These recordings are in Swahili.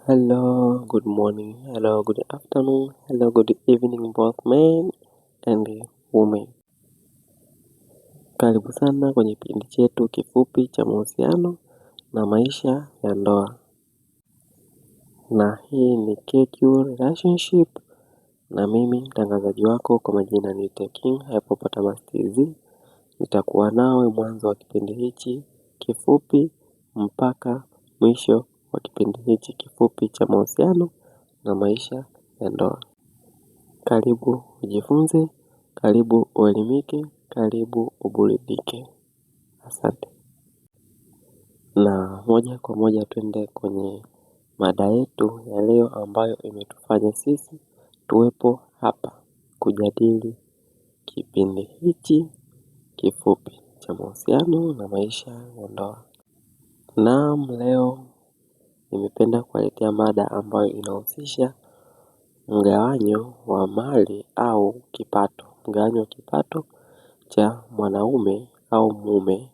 Hello, good morning, hello, good afternoon, hello, good evening, both men and women. Karibu sana kwenye kipindi chetu kifupi cha mahusiano na maisha ya ndoa. Na hii ni KQ Relationship na mimi mtangazaji wako kwa majina ni King Hippopotamus TZ. Nitakuwa nawe mwanzo wa kipindi hichi kifupi mpaka mwisho wa kipindi hichi kifupi cha mahusiano na maisha ya ndoa. Karibu ujifunze, karibu uelimike, karibu uburudike. Asante. Na moja kwa moja twende kwenye mada yetu ya leo ambayo imetufanya sisi tuwepo hapa kujadili kipindi hichi kifupi cha mahusiano na maisha ya ndoa. Naam, leo nimependa kuwaletea mada ambayo inahusisha mgawanyo wa mali au kipato. Mgawanyo wa kipato cha mwanaume au mume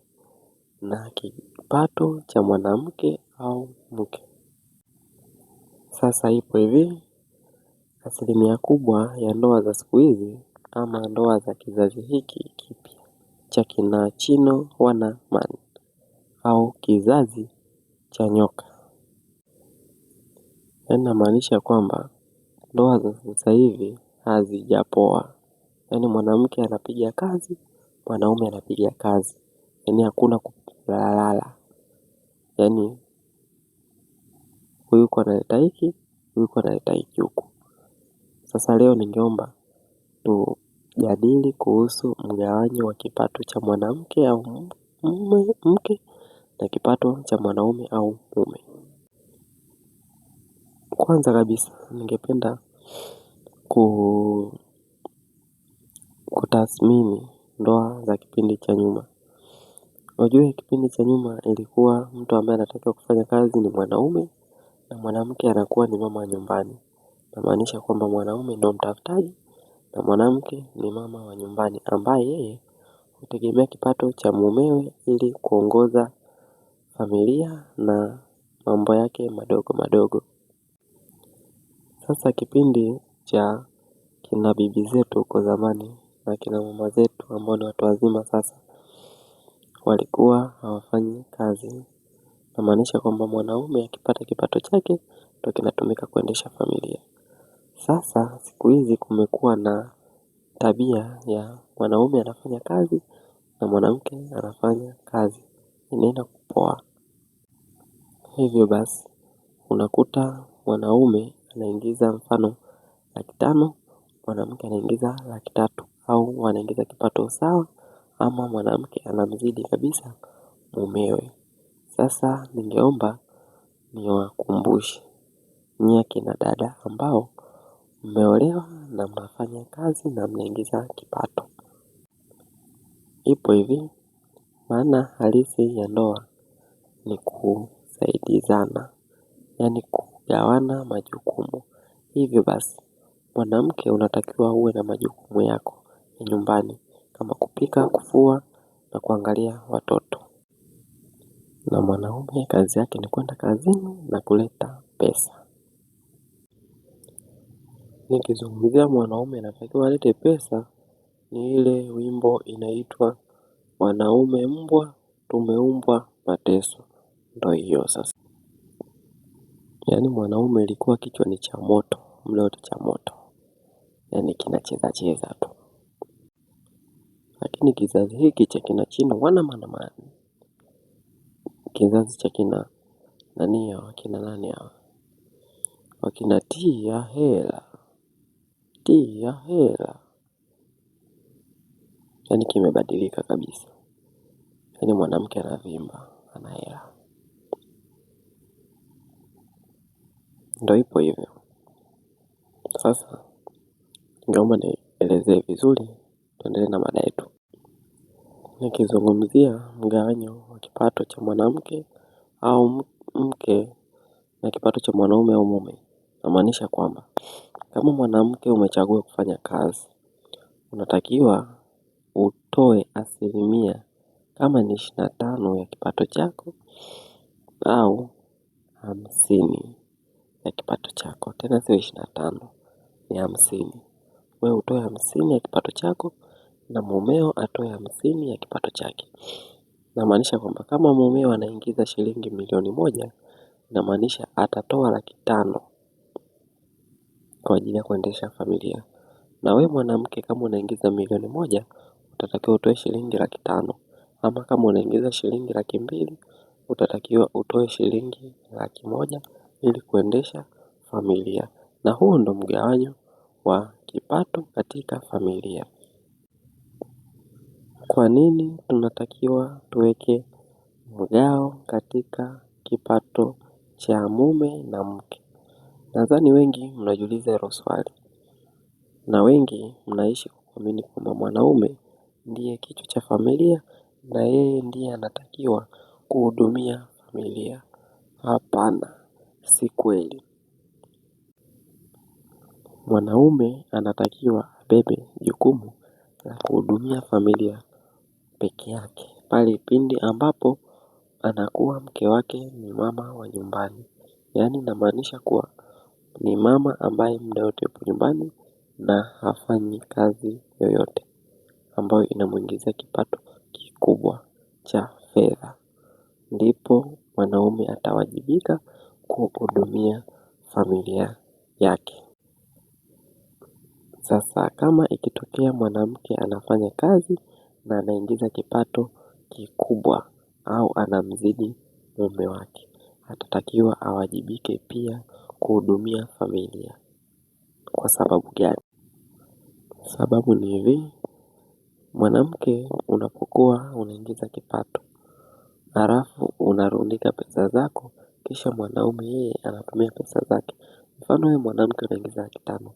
na kipato cha mwanamke au mke. Sasa ipo hivi, asilimia kubwa ya ndoa za siku hizi ama ndoa za kizazi hiki kipya cha kina Chino Wanaman au kizazi cha nyoka. Inamaanisha kwamba ndoa za sasa hivi hazijapoa. Yaani mwanamke anapiga kazi, mwanaume anapiga kazi. Yaani hakuna kulalala. Yaani huyu yuko analeta hiki, huyu yuko analeta hiki huku. Sasa leo ningeomba tujadili kuhusu mgawanyo wa kipato cha mwanamke au mke na kipato cha mwanaume au mume. Kwanza kabisa ningependa kutathmini ndoa za kipindi cha nyuma. Unajua kipindi cha nyuma ilikuwa mtu ambaye anatakiwa kufanya kazi ni mwanaume na mwanamke anakuwa ni mama wa nyumbani. Inamaanisha kwamba mwanaume ndio mtafutaji na mwanamke ni mama wa nyumbani ambaye yeye hutegemea kipato cha mumewe ili kuongoza familia na mambo yake madogo madogo. Sasa kipindi cha kina bibi zetu huko zamani na kina mama zetu ambao ni watu wazima sasa walikuwa hawafanyi kazi. Inamaanisha kwamba mwanaume akipata kipato chake ndio kinatumika kuendesha familia. Sasa siku hizi kumekuwa na tabia ya mwanaume anafanya kazi na mwanamke anafanya kazi. Inaenda kupoa. Hivyo basi unakuta mwanaume anaingiza mfano 500,000, mwanamke anaingiza 300,000 au wanaingiza kipato sawa ama mwanamke anamzidi kabisa mumewe. Sasa ningeomba niwakumbushe nyie kina dada ambao mmeolewa na mnafanya kazi na mnaingiza kipato. Ipo hivi, maana halisi ya ndoa ni kusaidizana, yaani kugawana majukumu. Hivyo basi, mwanamke unatakiwa uwe na majukumu yako ya nyumbani kama kupika, kufua na kuangalia watoto. Na mwanaume kazi yake ni kwenda kazini na kuleta pesa. Nikizungumzia mwanaume anatakiwa alete pesa ni ile wimbo inaitwa wanaume mbwa tumeumbwa mateso. Ndio hiyo sasa. Yaani mwanaume ilikuwa kichwa ni cha moto, muda wote cha moto. Yaani kinacheza cheza tu. Lakini kizazi hiki cha kina Chino Wanaman, kizazi cha kina nani hawa, kina nani hawa, wakina tia hela. Yaani kimebadilika kabisa. Yaani mwanamke anavimba, ana hela. Ndio ipo hivyo. Sasa ningeomba nielezee vizuri, tuendelee na mada yetu. Nikizungumzia mgawanyo wa kipato cha mwanamke au mke na kipato cha mwanaume au mume, inamaanisha kwamba kama mwanamke umechagua kufanya kazi, unatakiwa utoe asilimia kama ni 25 ya kipato chako au 50. ya kipato chako. Tena sio 25, ni 50. Wewe utoe 50 ya kipato chako na mumeo atoe 50 ya kipato chake. Namaanisha kwamba kama mumeo anaingiza shilingi milioni 1, inamaanisha atatoa 500,000 kwa ajili ya kuendesha familia. Na wewe mwanamke kama unaingiza milioni 1, utatakiwa utoe shilingi 500,000. Ama kama unaingiza shilingi 200,000, utatakiwa utoe shilingi 100,000 ili kuendesha familia. Na huo ndo mgawanyo wa kipato katika familia. Kwa nini tunatakiwa tuweke mgao katika kipato cha mume na mke? Nadhani wengi mnajiuliza hilo swali. Na wengi mnaishi kwa kuamini kwamba mwanaume ndiye kichwa cha familia na yeye ndiye anatakiwa kuhudumia familia. Hapana, si kweli. Mwanaume anatakiwa abebe jukumu la kuhudumia familia peke yake. Pale pindi ambapo anakuwa mke wake ni mama wa nyumbani. Yaani namaanisha kuwa ni mama ambaye muda wote yupo nyumbani na hafanyi kazi yoyote ambayo inamuingizia kipato kikubwa cha fedha. Ndipo mwanaume atawajibika kuhudumia familia yake. Sasa kama ikitokea mwanamke anafanya kazi na anaingiza kipato kikubwa au anamzidi mume wake, atatakiwa awajibike pia kuhudumia familia. Kwa sababu gani? Sababu ni hivi, mwanamke unapokuwa unaingiza kipato, halafu unarundika pesa zako, kisha mwanaume yeye anatumia pesa zake. Mfano wewe mwanamke unaingiza 500,000,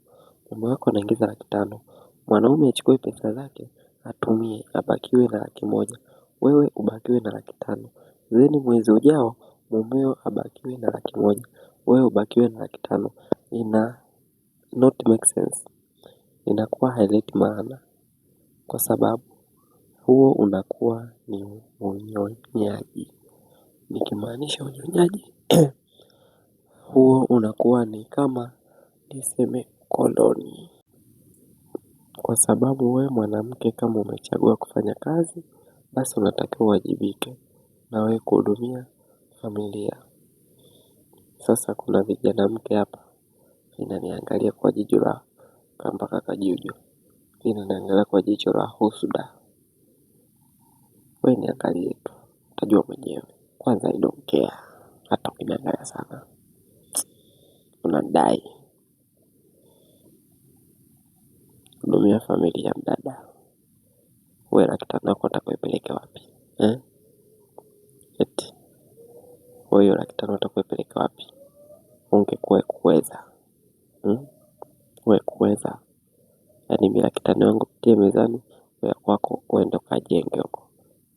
mume wako anaingiza 500,000. Mwanaume achukue pesa zake, atumie, abakiwe na 100,000. Wewe ubakiwe na 500,000. Then mwezi ujao, mumeo abakiwe na 100,000. Wewe ubakiwe na 500,000. Ina not make sense. Inakuwa haileti maana. Kwa sababu huo unakuwa ni unyonyaji. Nikimaanisha unyonyaji, huo unakuwa ni kama niseme koloni. Kwa sababu wewe mwanamke kama umechagua kufanya kazi, basi unatakiwa uwajibike na wewe kuhudumia familia. Sasa kuna vijana mke hapa inaniangalia kwa jicho la mpaka kajuju. Inaniangalia kwa jicho la husuda. Wewe niangalie tu, utajua mwenyewe. Kwanza I don't care. Hata ukiniangalia sana, unadai hudumia familia mdada. Wewe 500,000 yako utakuipeleka wapi? Eti wewe 500,000 utakuipeleka wapi? Ungekuwa kuweza. Wewe kuweza. Yaani mimi 500,000 yangu tie mezani, wewe kwako uende ukajenge huko.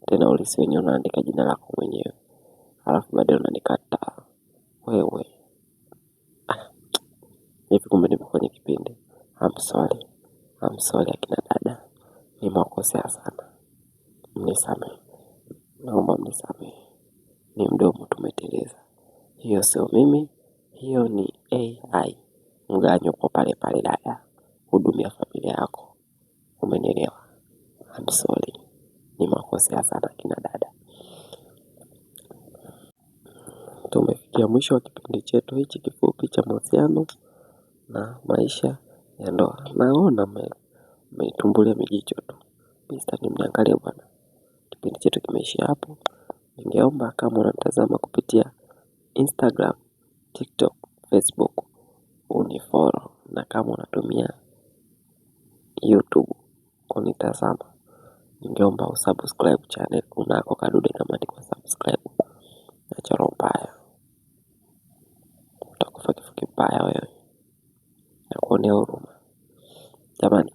Tena ulisi wenyewe unaandika jina lako mwenyewe. Halafu baadaye unanikataa. Wewe. Hivi kumbe nipo kwenye kipindi. I'm sorry akina dada. Nimewakosea sana. Mnisamehe. Naomba mnisamehe. Ni mdomo tumeteleza. Hiyo sio mimi. Hiyo ni AI. Mganyo kwa pale pale dada. Hudumia familia yako. Umenielewa? I'm sorry. Nimewakosea sana akina dada. Tumefikia mwisho wa kipindi chetu hichi kifupi cha mahusiano na maisha ya ndoa. Naona mmetumbulia mijicho tu. Sitaki mniangalie bwana. Kipindi chetu kimeishia hapo. Ningeomba kama unatazama kupitia Instagram, TikTok, Facebook, unifollow. Na kama unatumia YouTube kunitazama, ningeomba usubscribe channel. Kunako kadude kameandikwa subscribe. Nachora mbaya. Utakufa kifo kibaya wewe. Nakuonea huruma. Jamani,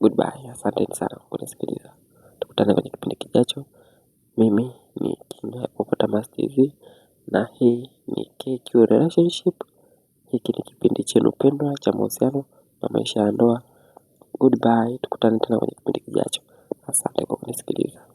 goodbye. Asanteni sana kwa kunisikiliza. Tukutane kwenye kipindi kijacho. Mimi ni King Hippopotamus TV na hii ni KQ Relationship. Hiki ni kipindi chenu pendwa cha mahusiano na maisha ya ndoa. Goodbye. Tukutane tena kwenye kipindi kijacho. Asante kwa kunisikiliza.